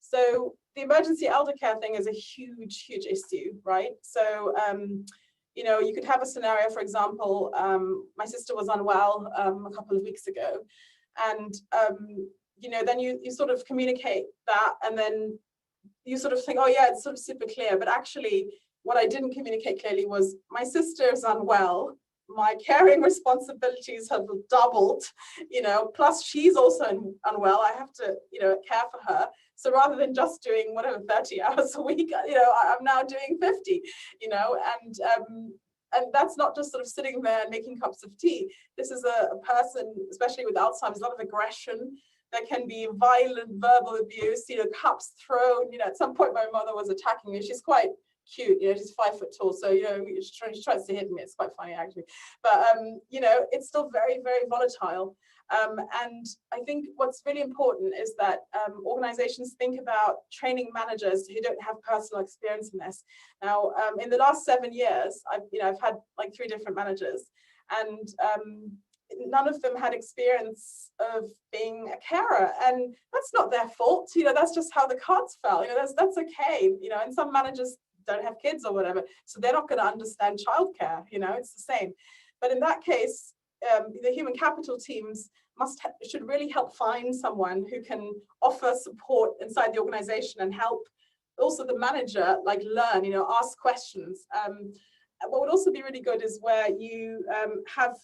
Speaker 2: So the emergency elder care thing is a huge, huge issue, right? So, you know, you could have a scenario, for example, my sister was unwell a couple of weeks ago, and you know, then you sort of communicate that, and then you sort of think, oh yeah, it's sort of super clear, but actually what I didn't communicate clearly was my sister is unwell, my caring responsibilities have doubled, you know, plus she's also unwell, I have to, you know, care for her. So rather than just doing whatever 30 hours a week, you know, I'm now doing 50, you know, and that's not just sort of sitting there and making cups of tea. This is a person, especially with Alzheimer's, a lot of aggression. There can be violent verbal abuse, you know, cups thrown. You know, at some point my mother was attacking me. She's quite cute, you know, she's 5 foot tall. So, you know, she tries to hit me. It's quite funny actually. But, you know, it's still very, very volatile. And I think what's really important is that organizations think about training managers who don't have personal experience in this. Now, in the last 7 years, I've had like 3 different managers, and none of them had experience of being a carer, and that's not their fault. You know, that's just how the cards fell. You know, that's okay. You know, and some managers don't have kids or whatever, so they're not going to understand childcare. You know, it's the same. But in that case, the human capital teams should really help find someone who can offer support inside the organization and help also the manager like learn, you know, ask questions. What would also be really good is where you have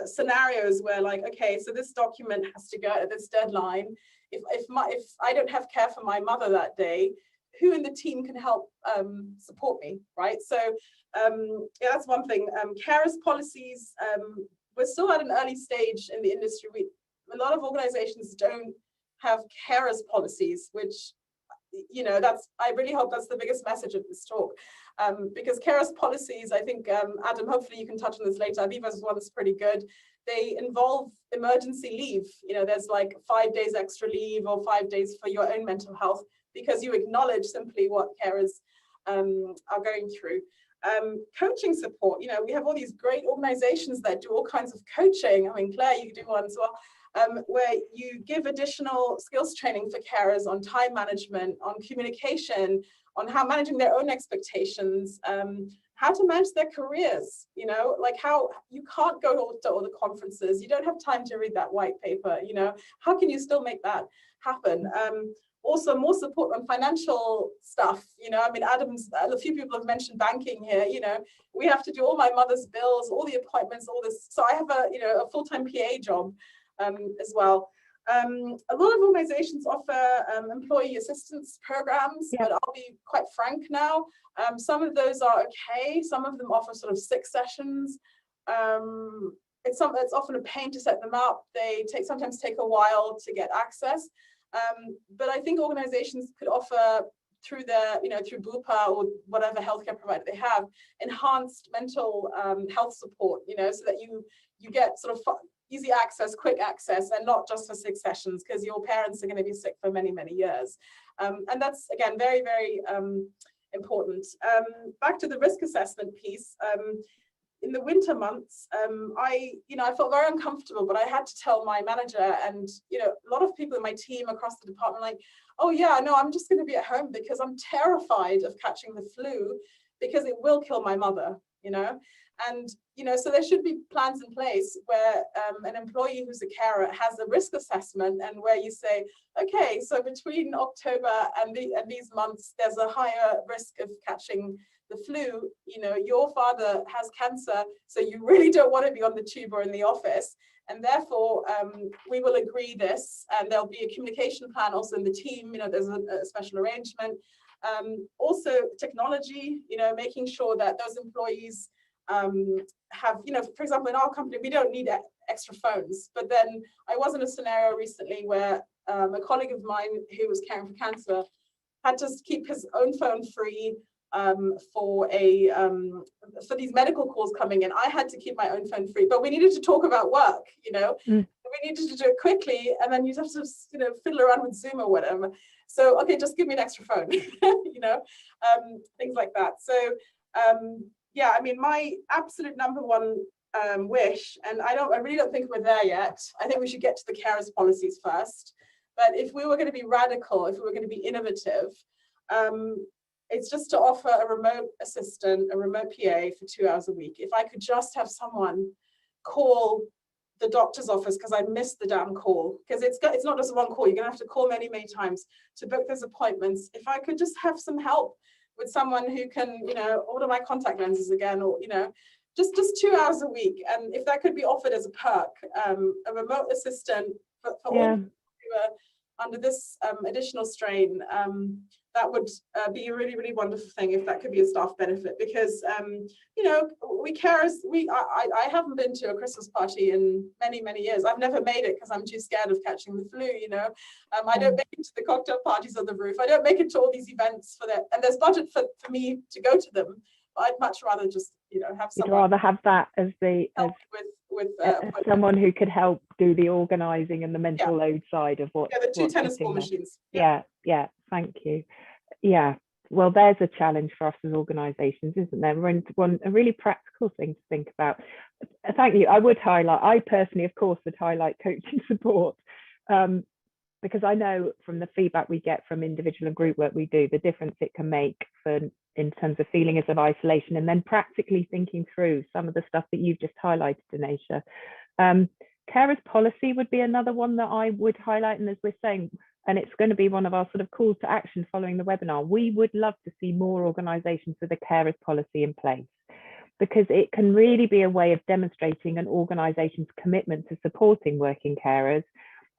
Speaker 2: scenarios where, like, okay, so this document has to go at this deadline. If I don't have care for my mother that day, who in the team can help support me, right? So yeah, that's one thing. Carers policies, we're still at an early stage in the industry. A lot of organizations don't have carers policies, which, you know, I really hope that's the biggest message of this talk. Because carers policies, I think, Adam, hopefully you can touch on this later. Aviva's one is pretty good. They involve emergency leave. You know, there's like 5 days extra leave or 5 days for your own mental health, because you acknowledge simply what carers are going through. Coaching support, you know, we have all these great organizations that do all kinds of coaching. I mean, Claire, you do one as well, where you give additional skills training for carers on time management, on communication, on how managing their own expectations, how to manage their careers, you know, like how you can't go to all the conferences, you don't have time to read that white paper, you know, how can you still make that happen? Also more support on financial stuff, you know, I mean, a few people have mentioned banking here, you know, we have to do all my mother's bills, all the appointments, all this. So I have a full-time PA job as well. A lot of organizations offer employee assistance programs, but I'll be quite frank now. Some of those are okay. Some of them offer sort of 6 sessions. It's often a pain to set them up. They sometimes take a while to get access. But I think organizations could offer through through Bupa or whatever healthcare provider they have, enhanced mental health support, you know, so that you get sort of easy access, quick access, and not just for 6 sessions, because your parents are going to be sick for many, many years. And that's, again, very, very important. Back to the risk assessment piece. In the winter months, I felt very uncomfortable, but I had to tell my manager, and, you know, a lot of people in my team across the department, like, oh yeah, no, I'm just going to be at home because I'm terrified of catching the flu because it will kill my mother, you know. And, you know, so there should be plans in place where an employee who's a carer has a risk assessment, and where you say, okay, so between October and these months, there's a higher risk of catching the flu. You know, your father has cancer, so you really don't want to be on the tube or in the office. And therefore, we will agree this, and there'll be a communication plan also in the team. You know, there's a special arrangement. Also, technology, you know, making sure that those employees have, you know, for example, in our company, we don't need extra phones. But then I was in a scenario recently where a colleague of mine who was caring for cancer had to keep his own phone free for these medical calls coming in. I had to keep my own phone free, but we needed to talk about work, you know. We needed to do it quickly, and then you'd have to, you know, fiddle around with Zoom or whatever. So, okay, just give me an extra phone, you know, things like that. So, yeah, I mean, my absolute number one wish, and I really don't think we're there yet. I think we should get to the carers policies first. But if we were going to be radical, if we were going to be innovative, it's just to offer a remote assistant, a remote PA for 2 hours a week. If I could just have someone call the doctor's office, because I missed the damn call, because it's not just one call, you're gonna have to call many, many times to book those appointments. If I could just have some help with someone who can, order my contact lenses again, or, just 2 hours a week. And if that could be offered as a perk, a remote assistant for all who are under this additional strain, that would be a really, really wonderful thing if that could be a staff benefit, because, we carers, I haven't been to a Christmas party in many, many years. I've never made it because I'm too scared of catching the flu, I don't make it to the cocktail parties on the roof. I don't make it to all these events for that. And there's budget for me to go to them. But I'd much rather just, have someone.
Speaker 1: You'd rather have that as someone who could help do the organising and the mental load side of what.
Speaker 2: Yeah, the 2 tennis ball machines.
Speaker 1: Yeah, thank you. Yeah, well, there's a challenge for us as organisations, isn't there? We're into a really practical thing to think about. Thank you. I personally, of course, would highlight coaching support, because I know from the feedback we get from individual and group work we do, the difference it can make in terms of feelings of isolation, and then practically thinking through some of the stuff that you've just highlighted, Dinesha. Carers policy would be another one that I would highlight, and as we're saying, and it's going to be one of our sort of calls to action following the webinar, we would love to see more organisations with a carers policy in place, because it can really be a way of demonstrating an organisation's commitment to supporting working carers,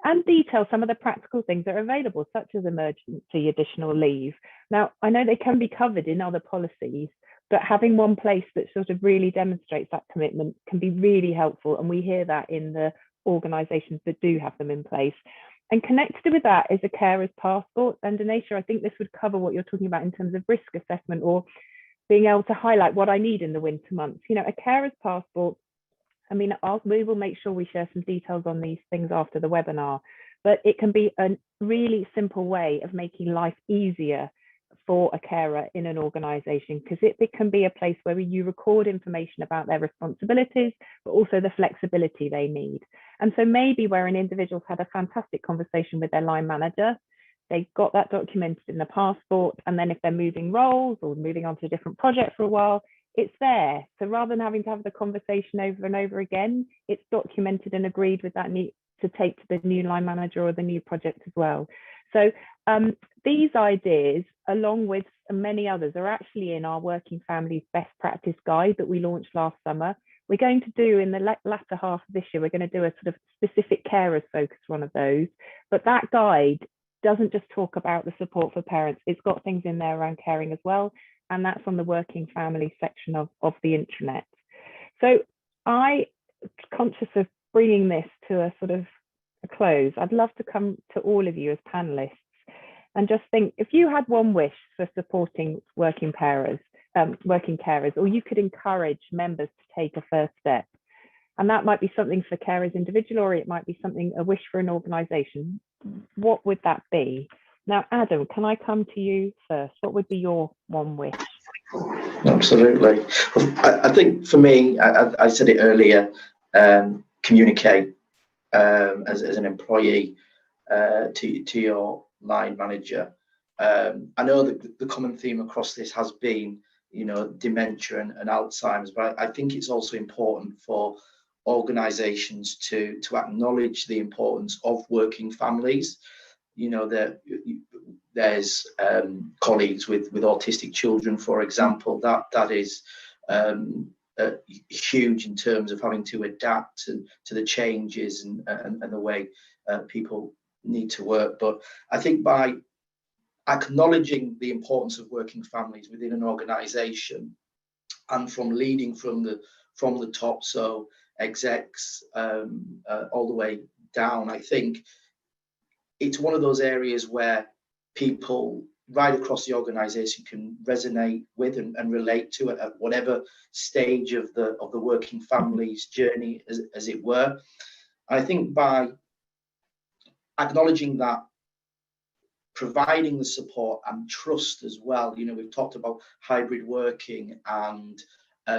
Speaker 1: and detail some of the practical things that are available, such as emergency additional leave. Now, I know they can be covered in other policies, but having one place that sort of really demonstrates that commitment can be really helpful. And we hear that in the organisations that do have them in place. And connected with that is a carer's passport. And Dinesha, I think this would cover what you're talking about in terms of risk assessment, or being able to highlight what I need in the winter months. A carer's passport, we will make sure we share some details on these things after the webinar, but it can be a really simple way of making life easier for a carer in an organisation, because it can be a place where you record information about their responsibilities, but also the flexibility they need. And so maybe where an individual's had a fantastic conversation with their line manager, they got that documented in the passport, and then if they're moving roles or moving on to a different project for a while, it's there. So rather than having to have the conversation over and over again, it's documented and agreed with that need to take to the new line manager or the new project as well. So these ideas, along with many others, are actually in our Working Families Best Practice Guide that we launched last summer. We're going to do in the latter half of this year, we're going to do a sort of specific carers focus one of those. But that guide doesn't just talk about the support for parents. It's got things in there around caring as well. And that's on the Working Families section of the intranet. So I'm conscious of bringing this to a sort of a close. I'd love to come to all of you as panelists and just think, if you had one wish for supporting working carers, or you could encourage members to take a first step, and that might be something for carers individual, or it might be a wish for an organisation, what would that be? Now, Adam, can I come to you first? What would be your one wish?
Speaker 3: Absolutely. I think for me, I said it earlier, communicate as an employee to your line manager. I know that the common theme across this has been, dementia and Alzheimer's, but I think it's also important for organisations to acknowledge the importance of working families. There's colleagues with autistic children, for example, that is huge in terms of having to adapt to the changes and the way people need to work. But I think by acknowledging the importance of working families within an organisation, and from leading from the top, so execs all the way down, I think it's one of those areas where people right across the organisation can resonate with and relate to it at whatever stage of the working family's journey, as it were. I think by acknowledging that, providing the support and trust as well. We've talked about hybrid working and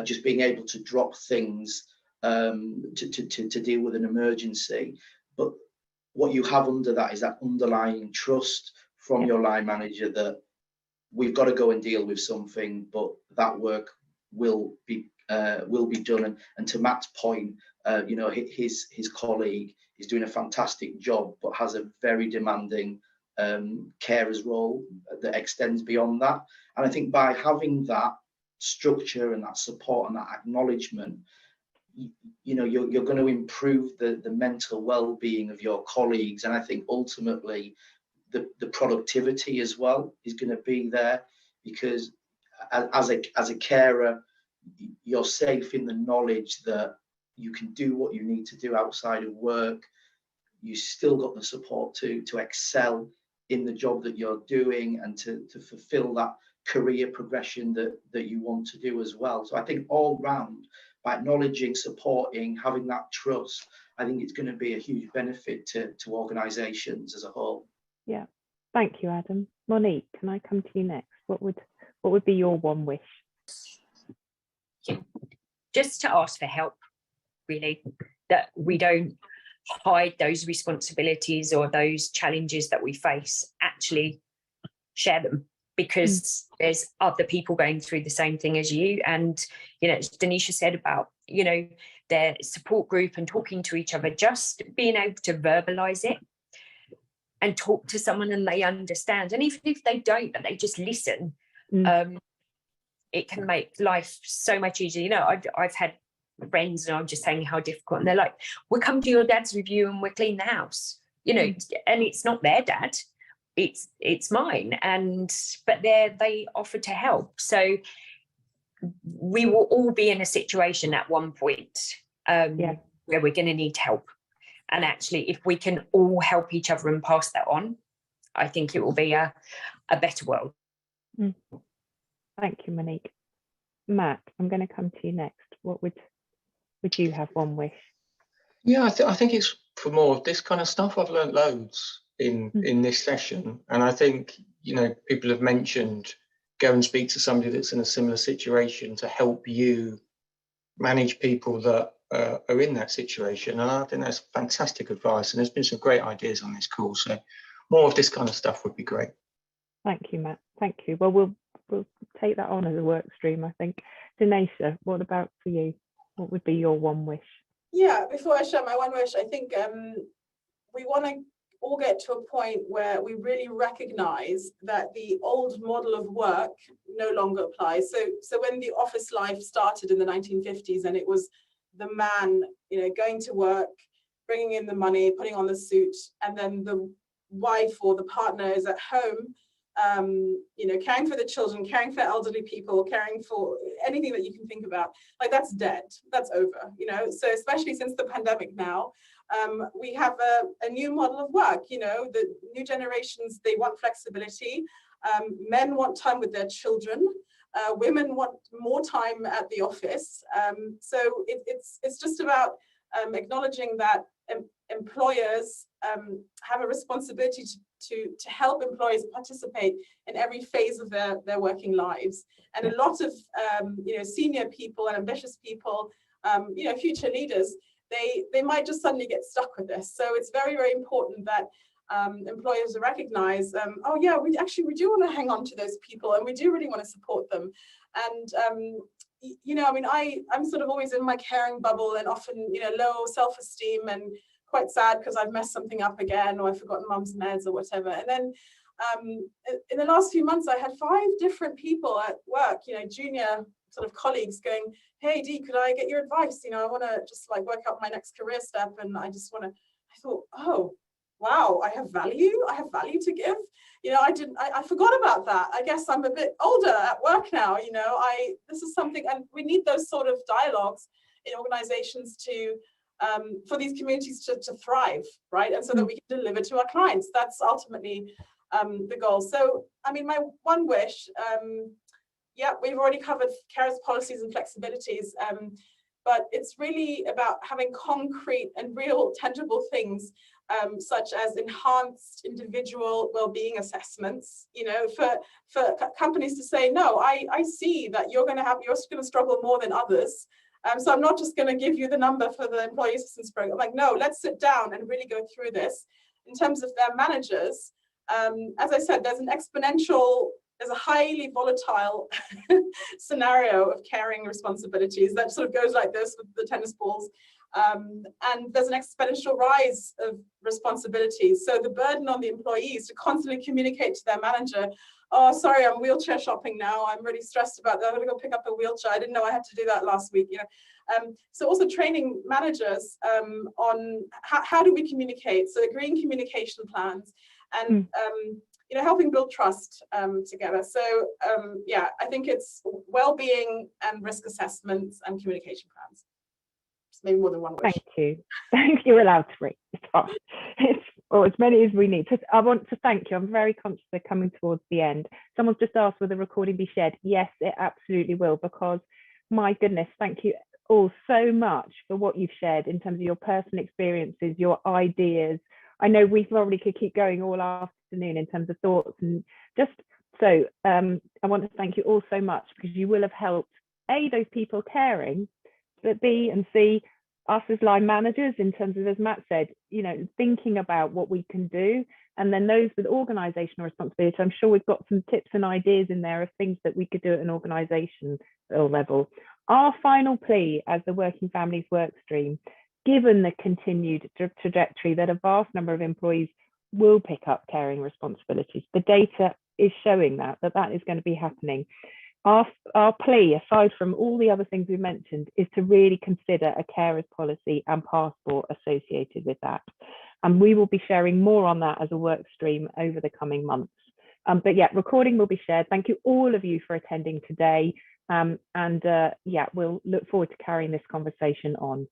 Speaker 3: just being able to drop things to deal with an emergency. But what you have under that is that underlying trust from your line manager that we've got to go and deal with something, but that work will be done. And to Matt's point, his colleague is doing a fantastic job, but has a very demanding carer's role that extends beyond that. And I think by having that structure and that support and that acknowledgement, you're going to improve the mental well-being of your colleagues. And I think ultimately the productivity as well is going to be there, because as a carer, you're safe in the knowledge that you can do what you need to do outside of work. You still got the support to excel in the job that you're doing and to fulfill that career progression that you want to do as well. So I think all round, by acknowledging, supporting, having that trust, I think it's going to be a huge benefit to organisations as a whole.
Speaker 1: Yeah, thank you, Adam. Monique, can I come to you next? What would be your one wish?
Speaker 4: Just to ask for help, really, that we don't hide those responsibilities or those challenges that we face, actually share them, because there's other people going through the same thing as you. And, Denisha said about, their support group and talking to each other, just being able to verbalize it and talk to someone and they understand. And even if they don't, but they just listen, it can make life so much easier. I've had friends, and I'm just saying how difficult, and they're like, we'll come to your dad's review and we'll clean the house, and it's not their dad, it's mine, but they offer to help. So we will all be in a situation at one point where we're going to need help, and actually if we can all help each other and pass that on, I think it will be a better world.
Speaker 1: Thank you, Monique. Matt, I'm going to come to you next. What would you have one wish?
Speaker 5: Yeah, I think it's for more of this kind of stuff. I've learned loads in this session, and I think people have mentioned go and speak to somebody that's in a similar situation to help you manage people that are in that situation. And I think that's fantastic advice, and there's been some great ideas on this call, so more of this kind of stuff would be great.
Speaker 1: Thank you, Matt. Thank you. Well, we'll take that on as a work stream, I think. Denisha, what about for you? What would be your one wish?
Speaker 2: Yeah, before I share my one wish, I think we want to all get to a point where we really recognize that the old model of work no longer applies. So when the office life started in the 1950s, and it was the man, going to work, bringing in the money, putting on the suit, and then the wife or the partner is at home, caring for the children, caring for elderly people, caring for anything that you can think about, like that's dead, that's over, so especially since the pandemic now, we have a new model of work, the new generations, they want flexibility, men want time with their children, women want more time at the office, so it's just about acknowledging that employers have a responsibility to help employees participate in every phase of their working lives. And a lot of senior people and ambitious people, future leaders, they might just suddenly get stuck with this. So it's very, very important that employers recognize, we do want to hang on to those people, and we do really want to support them. And I'm sort of always in my caring bubble, and often low self-esteem and quite sad because I've messed something up again, or I've forgotten mum's meds or whatever. And then in the last few months, I had 5 different people at work, junior sort of colleagues going, hey Dee, could I get your advice? I want to just like work out my next career step, and I thought, oh wow, I have value to give. I forgot about that. I guess I'm a bit older at work now. This is something, and we need those sort of dialogues in organizations to for these communities to thrive, right? And so that we can deliver to our clients. That's ultimately the goal. So, my one wish, we've already covered carers policies and flexibilities, but it's really about having concrete and real tangible things, such as enhanced individual well-being assessments, for companies to say, no, I see that you're going to struggle more than others. So I'm not just going to give you the number for the employee assistance program. I'm like, no, let's sit down and really go through this. In terms of their managers, as I said, there's a highly volatile scenario of caring responsibilities that sort of goes like this with the tennis balls. And there's an exponential rise of responsibilities. So the burden on the employees to constantly communicate to their manager, oh, sorry, I'm wheelchair shopping now. I'm really stressed about that. I'm going to go pick up a wheelchair. I didn't know I had to do that last week. So also training managers on how do we communicate. So agreeing communication plans and helping build trust together. So yeah, I think it's well-being and risk assessments and communication plans. Maybe more than one wish.
Speaker 1: Thank you. You're allowed 3. It's fine. Or as many as we need. I want to thank you. I'm very conscious of coming towards the end. Someone's just asked, will the recording be shared? Yes, it absolutely will, because my goodness, thank you all so much for what you've shared in terms of your personal experiences, your ideas. I know we probably could keep going all afternoon in terms of thoughts, and just so I want to thank you all so much, because you will have helped A, those people caring, but B and C, us as line managers in terms of, as Matt said, thinking about what we can do. And then those with organisational responsibility, I'm sure we've got some tips and ideas in there of things that we could do at an organisational level. Our final plea as the Working Families work stream, given the continued trajectory that a vast number of employees will pick up caring responsibilities, the data is showing that is going to be happening. Our plea, aside from all the other things we mentioned, is to really consider a carers policy and passport associated with that. And we will be sharing more on that as a work stream over the coming months. But yeah, recording will be shared. Thank you all of you for attending today. Yeah, we'll look forward to carrying this conversation on.